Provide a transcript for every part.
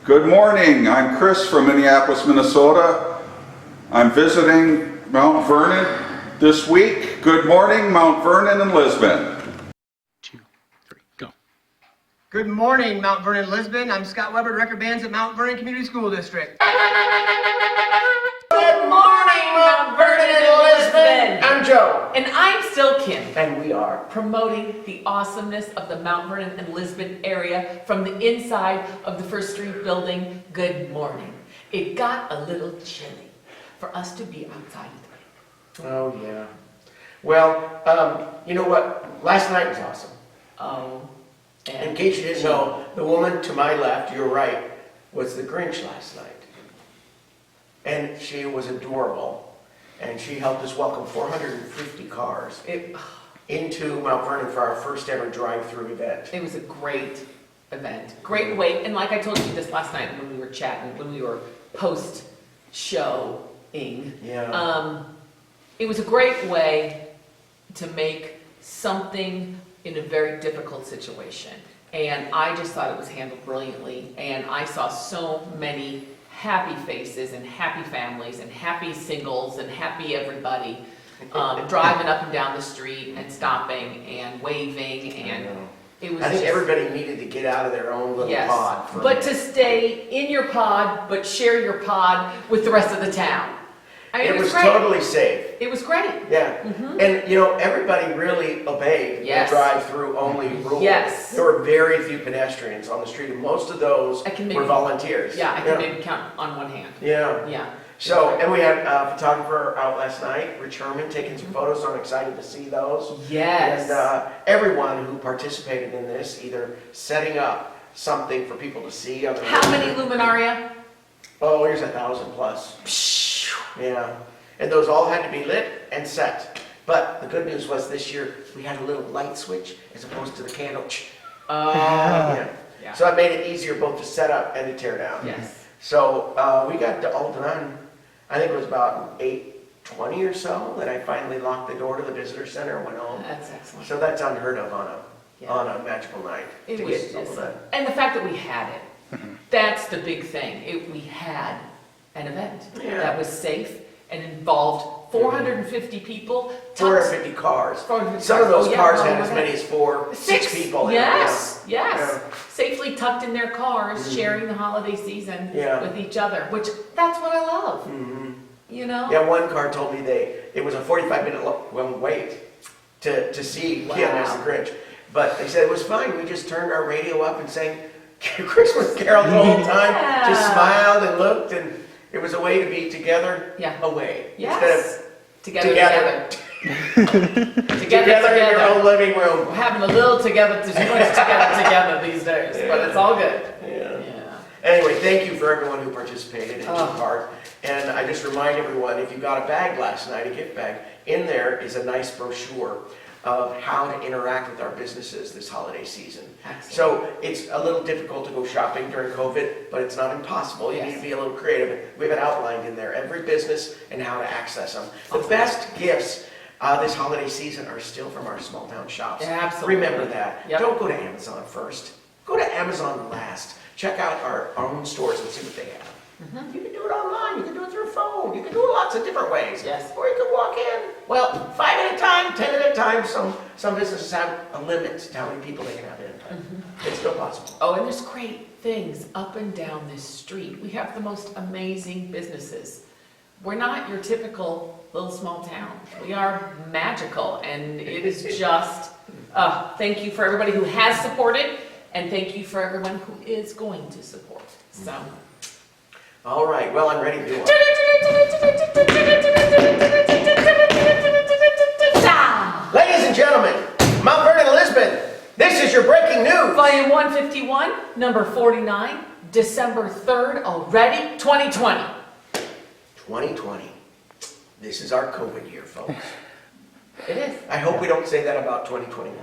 Good morning, I'm Chris from Minneapolis, Minnesota. I'm visiting Mount Vernon this week. Good morning, Mount Vernon and Lisbon. 2, 3, go. Good morning, Mount Vernon Lisbon. I'm Scott Weber, Record Bands at Mount Vernon Community School District. Good morning, Mount Vernon and Lisbon. I'm Joe. And I'm still Kim. And we are Promoting the awesomeness of the Mount Vernon and Lisbon area from the inside of the First Street building. Good morning. It got a little chilly for us to be outside of the rain. Oh, yeah. Well, you know what? Last night was awesome. Oh. In case you didn't know, the woman to my left, you're right, was the Grinch last night. And she was adorable. And she helped us welcome 450 cars into Mount Vernon for our first ever drive-through event. It was a great event. Great way. And like I told you this last night when we were chatting, when we were post-showing. Yeah. It was a great way to make something in a very difficult situation. And I just thought it was handled brilliantly. And I saw so many happy faces and happy families and happy singles and happy everybody driving up and down the street and stopping and waving, and it was I think everybody needed to get out of their own little pod. But to stay in your pod, but share your pod with the rest of the town. I mean, it was great. totally safe. It was great. Yeah. And you know, everybody really obeyed the drive-through only rule. Yes. There were very few pedestrians on the street, and most of those were volunteers. Yeah, I can maybe count on one hand. Yeah. Yeah. So, and we had a photographer out last night, Rich Herman, taking some photos, so I'm excited to see those. Yes. And everyone who participated in this, either setting up something for people to see. On the How many luminaria? Oh, here's 1,000 plus. Yeah. And those all had to be lit and set. But the good news was this year we had a little light switch as opposed to the candle. Yeah. So I made it easier both to set up and to tear down. Yes. So we got all done. I think it was about 8:20 or so that I finally locked the door to the visitor center and went home. That's excellent. So that's unheard of on a magical night. It was just, and the fact that we had it, that's the big thing. We had an event that was safe and involved 450 people. 450 cars. 450 Some of those cars had no, as many as six people in Yes, them. yes. Safely tucked in their cars, sharing the holiday season with each other, which that's what I love. You know? Yeah, one car told me it was a 45-minute wait to see Kim as the Grinch. But they said it was fine. We just turned our radio up and sang Christmas carols the whole time. Just smiled and looked, and it was a way to be together, away. Yes. Together. Together in your own living room. We're having a little together together these days, but it's all good. Yeah. Anyway, thank you for everyone who participated and took part. And I just remind everyone, if you got a bag last night, a gift bag, in there is a nice brochure of how to interact with our businesses this holiday season. Excellent. So it's a little difficult to go shopping during COVID, but it's not impossible. You need to be a little creative. We have it outlined in there, every business and how to access them. The best gifts this holiday season are still from our small town shops. Absolutely. Remember that. Don't go to Amazon first. Go to Amazon last. Check out our own stores and see what they have. You can do it online, you can do it through a phone, you can do it lots of different ways. Yes. Or you can walk in. Well, 5 at a time, 10 at a time. Some businesses have a limit to how many people they can have in. It's still possible. Oh, and there's great things up and down this street. We have the most amazing businesses. We're not your typical little small town. We are magical, and it is just, thank you for everybody who has supported, and thank you for everyone who is going to support. So. All right, well, I'm ready to do it. Ladies and gentlemen, Mount Vernon, Lisbon, this is your breaking news. Volume 151, number 49, December 3rd, already 2020. 2020. This is our COVID year, folks. It is. I hope we don't say that about 2021.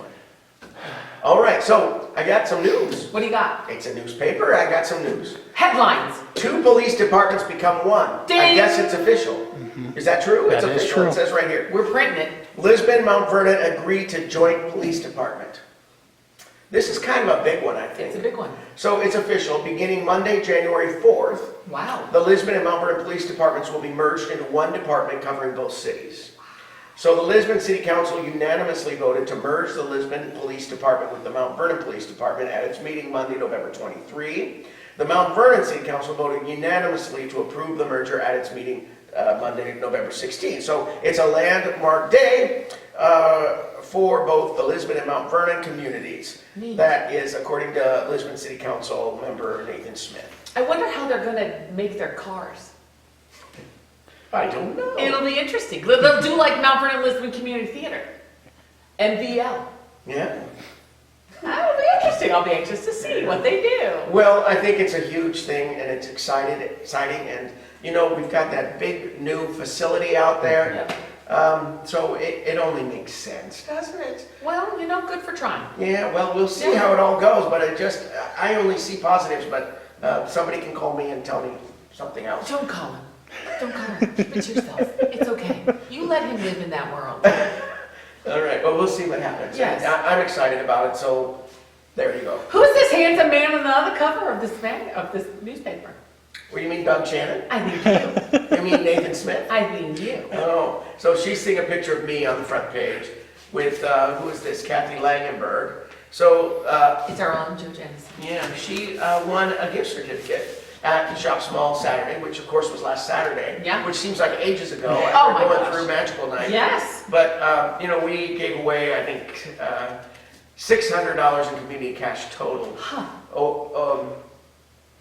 All right, so I got some news. What do you got? It's a newspaper. I got some news. Headlines. 2 police departments become 1. Ding. I guess it's official. Is that true? It's official. True. It says right here. We're printing it. Lisbon, Mount Vernon agree to joint police department. This is kind of a big one, I think. It's a big one. So it's official, beginning Monday, January 4th, Wow. the Lisbon and Mount Vernon police departments will be merged into one department covering both cities. So the Lisbon City Council unanimously voted to merge the Lisbon Police Department with the Mount Vernon Police Department at its meeting Monday, November 23. The Mount Vernon City Council voted unanimously to approve the merger at its meeting Monday, November 16. So it's a landmark day for both the Lisbon and Mount Vernon communities. Neat. That is according to Lisbon City Council member Nathan Smith. I wonder how they're gonna make their cars. I don't know. It'll be interesting. They'll do like Mount Vernon Lisbon Community Theater. MVL. Yeah. That'll be interesting. I'll be anxious to see what they do. Well, I think it's a huge thing and it's exciting and you know, we've got that big new facility out there. So it only makes sense, doesn't it? Well, you know, good for trying. Yeah, well, we'll see how it all goes, but I only see positives, but somebody can call me and tell me something else. Don't call him. Don't call him. Keep it to yourself. It's okay. You let him live in that world. All right, well, we'll see what happens. Yes. I'm excited about it, so there you go. Who's this handsome man on the other cover of this newspaper? What do you mean, Doug Shannon? I think you. You mean Nathan Smith? I think you. Oh, so she's seeing a picture of me on the front page with, who is this, Kathy Langenberg. So, It's our own Joe Jennison. yeah, she won a gift certificate at the Shop Small Saturday, which of course was last Saturday. Yeah. Which seems like ages ago. Oh my We're going gosh. through Magical Night. Yes. But, you know, we gave away, I think, $600 in community cash total. Huh.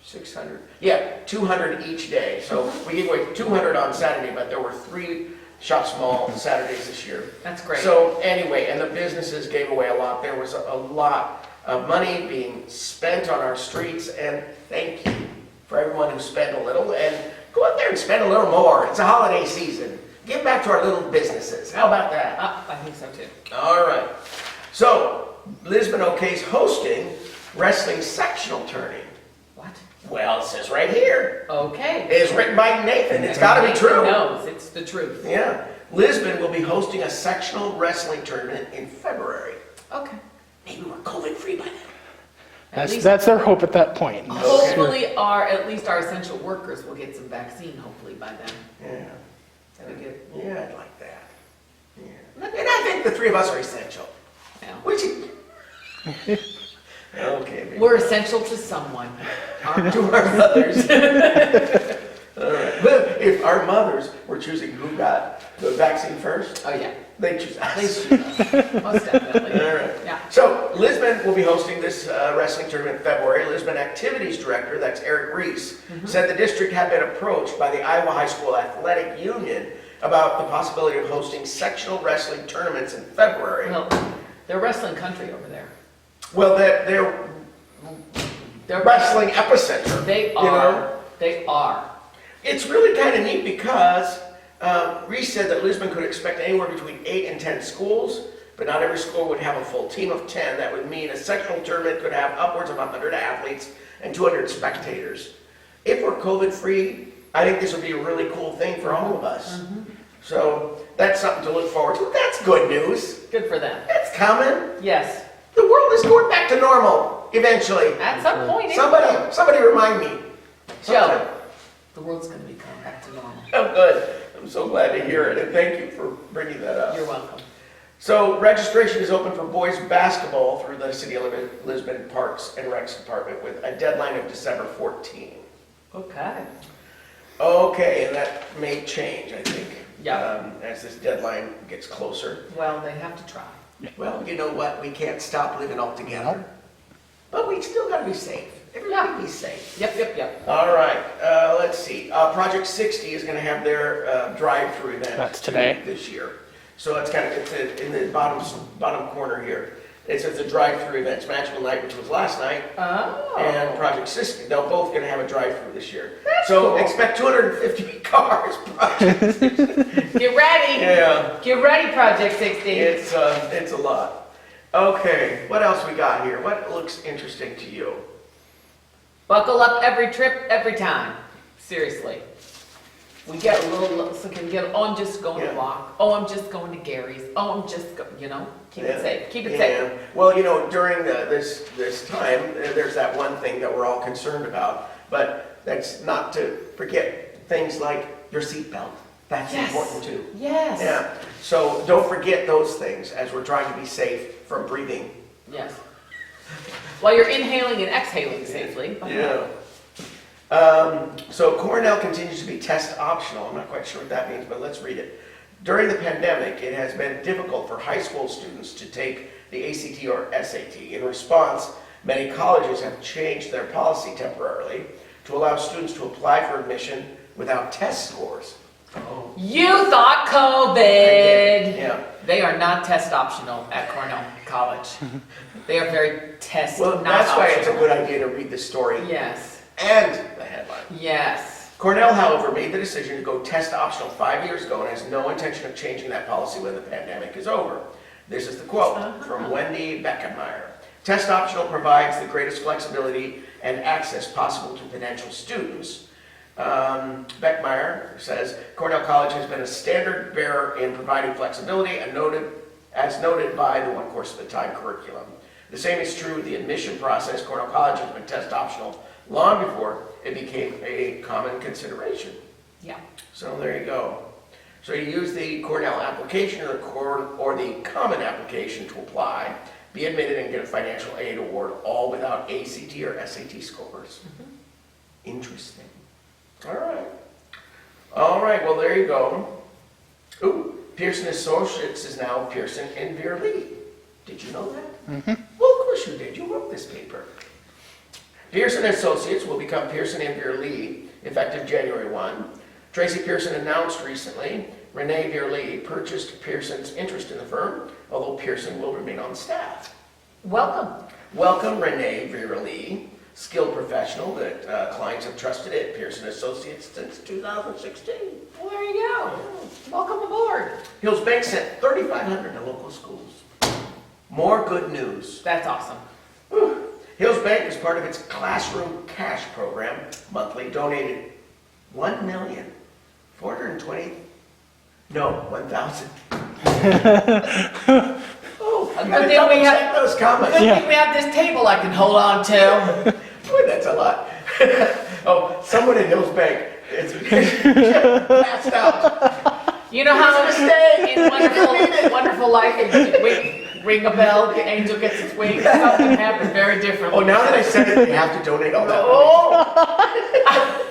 600. Yeah, 200 each day. So we gave away 200 on Saturday, but there were 3 Shop Small Saturdays this year. That's great. So anyway, and the businesses gave away a lot. There was a lot of money being spent on our streets, and thank you for everyone who spent a little, and go out there and spend a little more. It's a holiday season. Give back to our little businesses. How about that? I think so too. All right. So Lisbon OK's hosting wrestling sectional turning. What? Well, it says right here. Okay. It's written by Nathan. It's got to be true. No, it's the truth. Yeah. Lisbon will be hosting a sectional wrestling tournament in February. Okay. Maybe we're COVID-free by then. At least- That's their hope at that point. Hopefully, at least our essential workers will get some vaccine. Hopefully by then. Yeah. That'd be good. Yeah, I'd like that. Yeah. And I think the 3 of us are essential. Yeah. Which okay. Maybe. We're essential to someone. To our mothers. All right. But if our mothers were choosing who got the vaccine first, Oh yeah. they choose us. They should. Most definitely. All right. Yeah. So Lisbon will be hosting this wrestling tournament in February. Lisbon Activities Director, that's Eric Reese, said the district had been approached by the Iowa High School Athletic Union about the possibility of hosting sectional wrestling tournaments in February. Well, they're wrestling country over there. Well, they're They're wrestling epicenter. They you know? are. They are. It's really kind of neat because Reese said that Lisbon could expect anywhere between 8 and 10 schools, but not every school would have a full team of 10. That would mean a sectional tournament could have upwards of 100 athletes and 200 spectators. If we're COVID-free, I think this would be a really cool thing for all of us. So that's something to look forward to. That's good news. Good for them. That's coming. Yes. The world is going back to normal eventually. At some point. it will. Somebody remind me. Joe, the world's going to be coming back to normal. Oh, good. I'm so glad to hear it, and thank you for bringing that up. You're welcome. So registration is open for boys basketball through the City of Lisbon Parks and Recs Department with a deadline of December 14. Okay. Okay, and that may change, I think. Yeah. As this deadline gets closer. Well, they have to try. Well, you know what? We can't stop living altogether. But we still got to be safe. Everybody be safe. Yep. All right, let's see. Project 60 is going to have their drive-through event. That's today. This year. So it's kind of in the bottom corner here. It says the drive-through events, Magical Night, which was last night, Oh. and Project 60. They're both going to have a drive-through this year. That's so cool. expect 250 cars. Project. Get ready. Yeah, Get ready, Project 60. it's a lot. Okay, what else we got here? What looks interesting to you? Buckle up every trip, every time. Seriously. We get a little, so can we get, oh, I'm just going to Yeah. walk, oh, I'm just going to Gary's, oh, I'm just, you know, keep it Yeah. safe, keep it safe. Yeah. Well, during this time, there's that one thing that we're all concerned about, but that's not to forget things like your seatbelt. That's Yes. important too. Yes. Yeah, so don't forget those things as we're trying to be safe from breathing. Yes. While you're inhaling and exhaling safely. Yeah. So Cornell continues to be test optional. I'm not quite sure what that means, but let's read it. During the pandemic, it has been difficult for high school students to take the ACT or SAT. In response, many colleges have changed their policy temporarily to allow students to apply for admission without test scores. Oh. You thought COVID. Yeah. They are not test optional at Cornell College. They are very test Well, not that's why optional. it's a good idea to read the story Yes, and the headline. yes. Cornell, however, made the decision to go test optional 5 years ago and has no intention of changing that policy when the pandemic is over. This is the quote from Wendy Beckenmeyer. Test optional provides the greatest flexibility and access possible to potential students. Beckmeyer says, Cornell College has been a standard bearer in providing flexibility and as noted by the one course at a time curriculum. The same is true with the admission process. Cornell College has been test optional long before it became a common consideration. Yeah. So there you go. So you use the Cornell application or the common application to apply, be admitted and get a financial aid award, all without ACT or SAT scores. Interesting. All right, well, there you go. Ooh, Pearson Associates is now Pearson and Veer Lee. Did you know that? Well, of course you did. You wrote this paper. Pearson Associates will become Pearson and Veer Lee effective January 1. Tracy Pearson announced recently Renee Veer Lee purchased Pearson's interest in the firm, although Pearson will remain on staff. Welcome. Welcome, Renee Veer Lee, skilled professional that clients have trusted at Pearson Associates since 2016. Well, there you go. Welcome aboard. Hills Bank sent $3,500 to local schools. More good news. That's awesome. Hills Bank, as part of its Classroom Cash program, monthly donated $1,420,000. No, 1,000. Oh, I'm gonna Good thing double we check have- those comments. Good thing we have this table I can hold on to. Boy, that's a lot. Oh, someone in Hills Bank is passed out. You know how It's a mistake. in Wonderful Life, we ring a bell, the angel gets its wings, something happened very different. Oh, now that I said it, they have to donate all that money. Oh,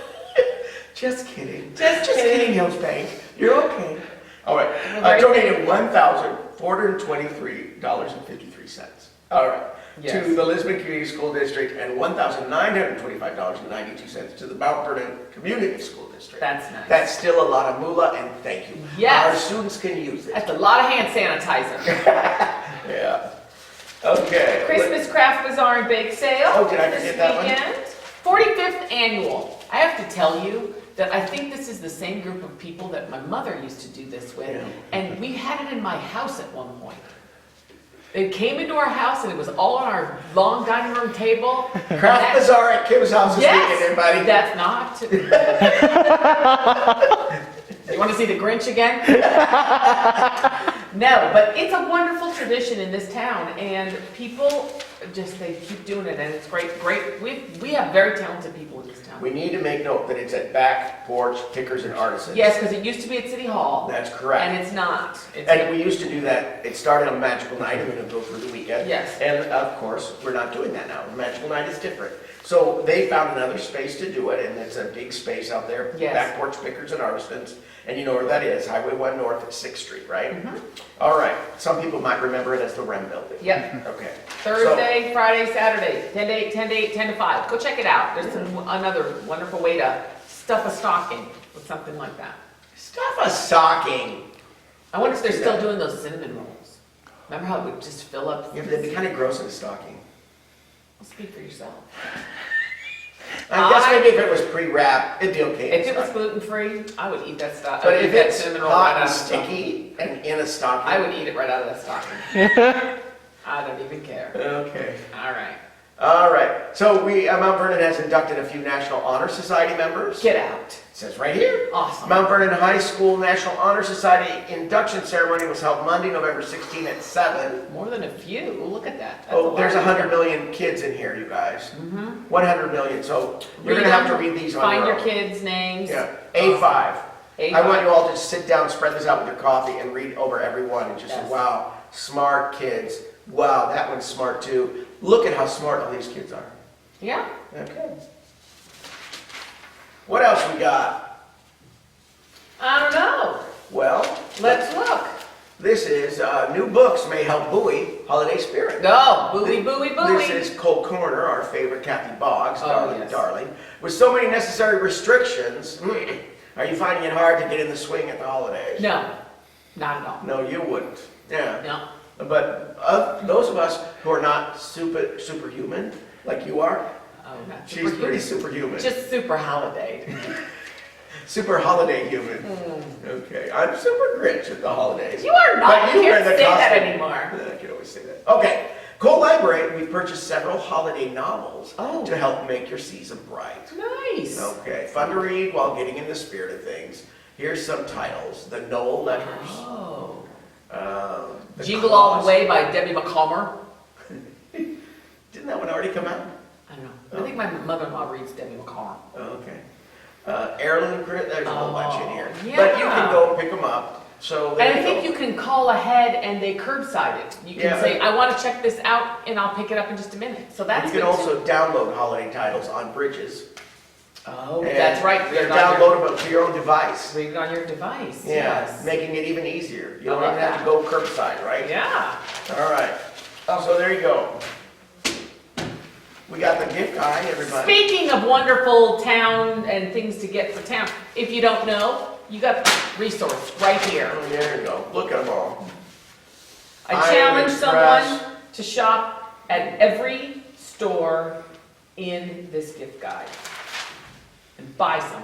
Just kidding. Just kidding, kidding. Hills Bank. You're okay. All right. Right. Donated $1,423.53. All right. Yes. To the Lisbon Community School District and $1,925.92 to the Mount Vernon Community School District. That's nice. That's still a lot of moolah, and thank you. Yes. Our students can use it. that's a lot of hand sanitizer. Yeah. Okay. Christmas craft bazaar and bake sale. Oh, did I this forget that one? weekend. 45th annual. I have to tell you that I think this is the same group of people that my mother used to do this with, Yeah. and we had it in my house at one point. It came into our house and it was all on our long dining room table. Craft bazaar at Kim's house this weekend, everybody. That's not. You want to see the Grinch again? No, but it's a wonderful tradition in this town, and people they keep doing it, and it's great. We have very talented people in this town. We need to make note that it's at Back Porch Pickers and Artisans. Yes, because it used to be at City Hall. That's correct. And it's not. It's And we used to do that, it started on Magical Night, and we're gonna go through the weekend. Yes. And of course, we're not doing that now, Magical Night is different. So they found another space to do it, and it's a big space out there. Yes. Back Porch Pickers and Artisans, and you know where that is, Highway 1 North at 6th Street, right? Mhm. All right, some people might remember it as the REM building. Yep. Okay. Thursday, Friday, Saturday, 10 to 8, 10 to 8, 10 to 5. Go check it out. There's another wonderful way to stuff a stocking with something like that. Stuff a stocking. I wonder if they're still doing those cinnamon rolls. Remember how it would just fill up? Yeah, but they'd be kind of gross in a stocking. Well, speak for yourself. I guess maybe if it was pre-wrapped, it'd be okay. in a If it was stocking. gluten-free, I would eat that stuff. But I would if eat that it's cinnamon roll hot right and out of the stocking. sticky and in a stocking. I would eat it right out of that stocking. I don't even care. Okay. All right. All right, so Mount Vernon has inducted a few National Honor Society members. Get out. It says right here. Awesome. Mount Vernon High School National Honor Society induction ceremony was held Monday, November 16 at 7. More than a few. Look at that. That's Oh, a there's lot. 100 million kids in here, you guys. Mhm. 100 million, so you're Read gonna have to them, read these on Find your your own. kids' names. Yeah, A5. A5. I want you all to sit down, spread this out with your coffee, and read over every one, and just say, Yes. wow, smart kids. Wow, that one's smart too. Look at how smart all these kids are. Yeah. Okay. What else we got? I don't know. Well, Let's look. this is new books may help buoy holiday spirit. Go. Buoy, buoy, buoy. This is Cold Corner, our favorite Kathy Boggs, Oh, darling, yes. darling. With so many necessary restrictions, are you finding it hard to get in the swing at the holidays? No. Not at all. No, you wouldn't. Yeah. No. But those of us who are not superhuman, like you are, Oh, not she's superhuman. pretty superhuman. Just super holiday. Super holiday human. Okay, I'm super Grinch at the holidays. You are not. But You wear can't the say that costume. anymore. I can always say that. Okay, Cole Library, we purchased several holiday novels Oh. to help make your season bright. Nice. Okay, fun to read while getting in the spirit of things. Here's some titles. The Noel Letters. Oh. The Jingle All Claus. the Way by Debbie McCalmer. Didn't that one already come out? I don't know. I think my mother-in-law reads Debbie McCalmer. Oh, okay. Heirloom Grit, there's a whole bunch in here. Oh, But you yeah. can go pick them up. So there And I you think go. you can call ahead and they curbside it. You can Yeah. say, I want to check this out and I'll pick it up in just a minute. So that's You can good, also download holiday titles on Bridges. too. Oh, And that's right. They're Read it on your- downloadable to your own device. Read it on your device. Yeah, Yes. making it even easier. You I don't love even have to go curbside, right? Yeah. All right. So there you go. We got the gift guide, everybody. Speaking of wonderful town and things to get for town, if you don't know, you got resource right here. Oh, there you go. Look at them all. I I challenge am someone impressed. to shop at every store in this gift guide and buy something.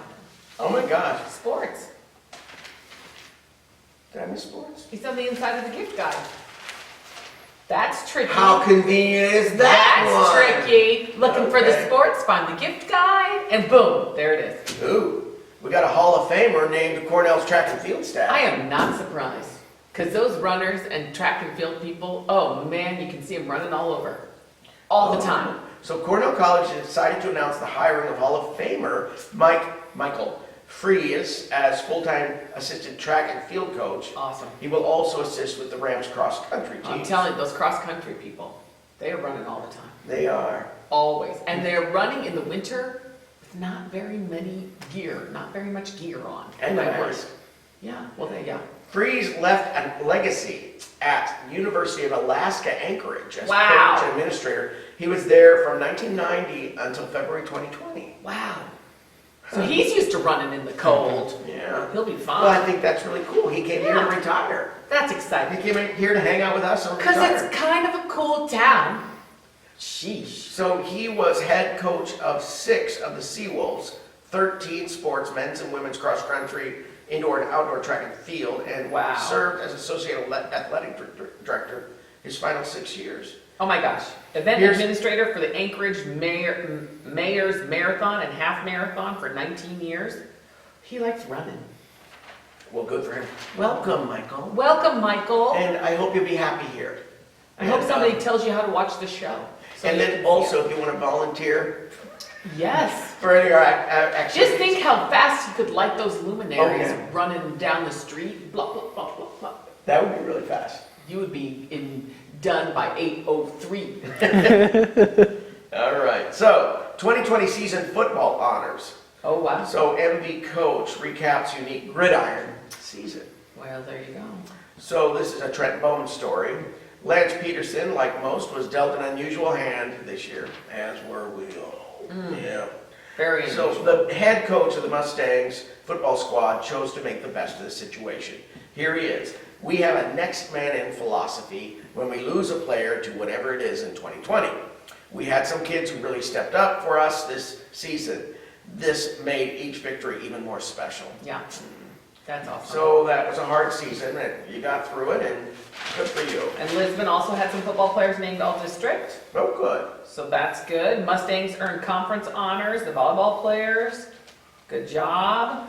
Oh my gosh. Sports. Did I miss sports? It's on the inside of the gift guide. That's tricky. How convenient is that That's one? tricky. Looking for the Okay. sports, find the gift guide, and boom, there it is. Ooh, we got a Hall of Famer named Cornell's track and field staff. I am not surprised, because those runners and track and field people, oh man, you can see them running all over, all the time. So Cornell College has decided to announce the hiring of Hall of Famer Michael Freas as full-time assistant track and field coach. Awesome. He will also assist with the Rams cross-country team. I'm telling you, those cross-country people, they are running all the time, They are. always. And they're running in the winter with not very much gear on. And My nice. word. Yeah, well, yeah. Freas left a legacy at University of Alaska Anchorage as Wow. coach and administrator. He was there from 1990 until February 2020. Wow. So he's used to running in the cold. Yeah. He'll be Well, I fine. think that's really cool. He came here to Yeah. retire. That's He exciting. came in here to hang out with us and Because retire. it's kind of a cool town. Sheesh. So he was head coach of 6 of the Seawolves, 13 sports, men's and women's cross country, indoor and outdoor track and field, and Wow. served as associate athletic director his final 6 years. Oh my gosh. Event Here's- administrator for the Anchorage Mayor's Marathon and Half Marathon for 19 years. He likes running. Well, good for him. Welcome, Michael. Welcome, Michael. And I hope you'll be happy here. I hope And, somebody tells you how to watch the show. so And you then can also, if you want to volunteer Yes. for any of our activities. Just think how fast you could light those luminaries Oh, yeah. running down the street. Blah, blah, blah, blah, blah. That would be really fast. You would be done by 8:03. All right, so 2020 season football honors. Oh, wow. So MV Coach recaps unique gridiron season. Well, there you go. So this is a Trent Bowman story. Lance Peterson, like most, was dealt an unusual hand this year, as were we all. Yeah. Very So unusual. the head coach of the Mustangs football squad chose to make the best of the situation. Here he is. We have a next man in philosophy when we lose a player to whatever it is in 2020. We had some kids who really stepped up for us this season. This made each victory even more special. Yeah. That's awesome. So that was a hard season, and you got through it, and good for you. And Lisbon also had some football players named all-district, Oh, good. so that's good. Mustangs earned conference honors, the volleyball players. Good job.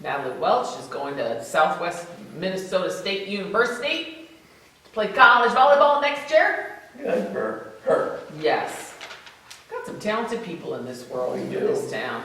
Natalie Welch is going to Southwest Minnesota State University to play college volleyball next year. Good for her. Yes. Got some talented people in this world, We in do. this town.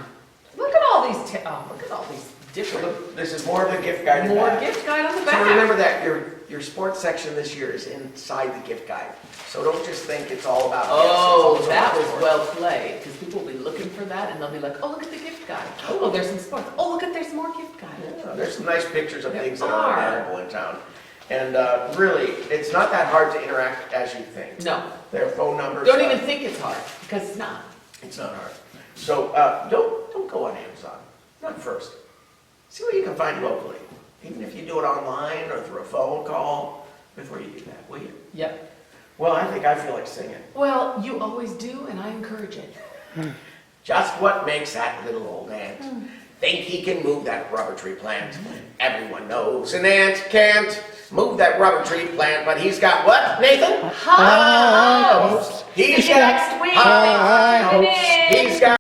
Look at all these, look at all these So different, look, this is more of a gift guide. in more that. gift guide on the So remember back. that your sports section this year is inside the gift guide. So don't just think it's all about gifts. Oh, It's also that about was sports. well played, because people will be looking for that, and they'll be like, oh, look at the gift guide. Oh, there's some sports. Oh, look at, there's more gift guide. Yeah, there's some nice pictures of There things that are. are available in town. And really, it's not that hard to interact as you think. No, There are phone numbers. don't even think it's hard, because it's not. It's not hard. So don't go on Amazon. Not first. See what you can find locally. Even if you do it online or through a phone call before you do that, will you? Yep. Well, I think I feel like singing. Well, you always do, and I encourage it. Just what makes that little old ant think he can move that rubber tree plant? Everyone knows an ant can't move that rubber tree plant, but he's got what, Nathan? Hi. He's See you got next week. high Thanks for hopes. tuning in. He's got